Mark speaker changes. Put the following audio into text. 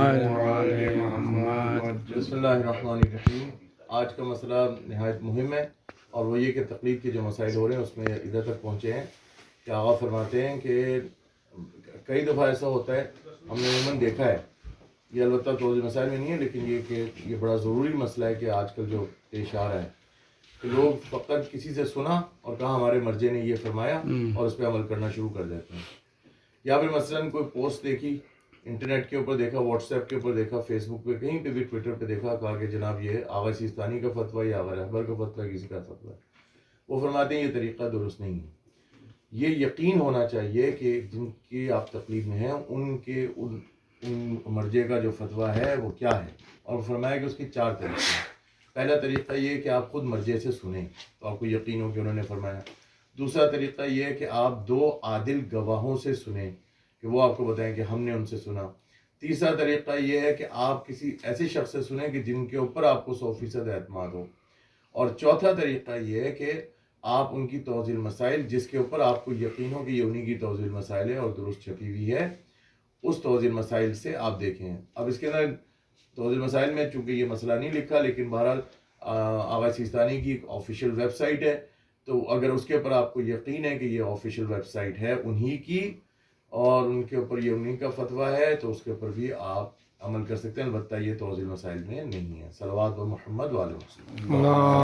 Speaker 1: محمد وعلى محمد۔
Speaker 2: بسم اللہ الرحمن الرحیم۔ آج کا مسئلہ نہایت مہم ہے، اور وہ یہ کہ تقلید کے جو مسائل ہو رہے ہیں اس میں ادھر تک پہنچے ہیں کہ آغا فرماتے ہیں کہ کئی دفعہ ایسا ہوتا ہے، ہم نے عموماً دیکھا ہے، یہ البتہ توضیح مسائل میں نہیں ہے لیکن یہ کہ یہ بڑا ضروری مسئلہ ہے کہ آج کل جو پیش آ رہا ہے کہ لوگ فقط کسی سے سنا اور کہا ہمارے مرجع نے یہ فرمایا اور اس پہ عمل کرنا شروع کر دیتے ہیں، یا پھر مثلاً کوئی پوسٹ دیکھی، انٹرنیٹ کے اوپر دیکھا، واٹس ایپ کے اوپر دیکھا، فیس بک پہ کہیں پہ بھی، ٹویٹر پہ دیکھا، کہا کہ جناب یہ آغا سیستانی کا فتویٰ یا آغا رہبر کا فتویٰ، کسی کا فتویٰ ہے، وہ فرماتے ہیں یہ طریقہ درست نہیں ہے۔ یہ یقین ہونا چاہیے کہ جن کی آپ تقلید میں ہیں ان کے ان مرجع کا جو فتویٰ ہے وہ کیا ہے، اور فرمایا کہ اس کے 4 طریقے ہیں۔ پہلا طریقہ یہ کہ آپ خود مرجع سے سنیں تو آپ کو یقین ہو کہ انہوں نے فرمایا۔ دوسرا طریقہ یہ ہے کہ آپ 2 عادل گواہوں سے سنیں کہ وہ آپ کو بتائیں کہ ہم نے ان سے سنا۔ تیسرا طریقہ یہ ہے کہ آپ کسی ایسے شخص سے سنیں کہ جن کے اوپر آپ کو 100% اعتماد ہو۔ اور چوتھا طریقہ یہ ہے کہ آپ ان کی توضیح المسائل، جس کے اوپر آپ کو یقین ہو کہ یہ انہی کی توضیح المسائل ہے اور درست چھپی ہوئی ہے، اس توضیح المسائل سے آپ دیکھیں۔ اب اس کے اندر توضیح المسائل میں چونکہ یہ مسئلہ نہیں لکھا، لیکن بہرحال آغا سیستانی کی ایک آفیشیل ویب سائٹ ہے، تو اگر اس کے اوپر آپ کو یقین ہے کہ یہ آفیشیل ویب سائٹ ہے انہی کی اور ان کے اوپر یہ انہی کا فتویٰ ہے، تو اس کے اوپر بھی آپ عمل کر سکتے ہیں، البتہ یہ توضیح المسائل میں نہیں ہے۔ صلوات و محمد وعلیہ وسلم۔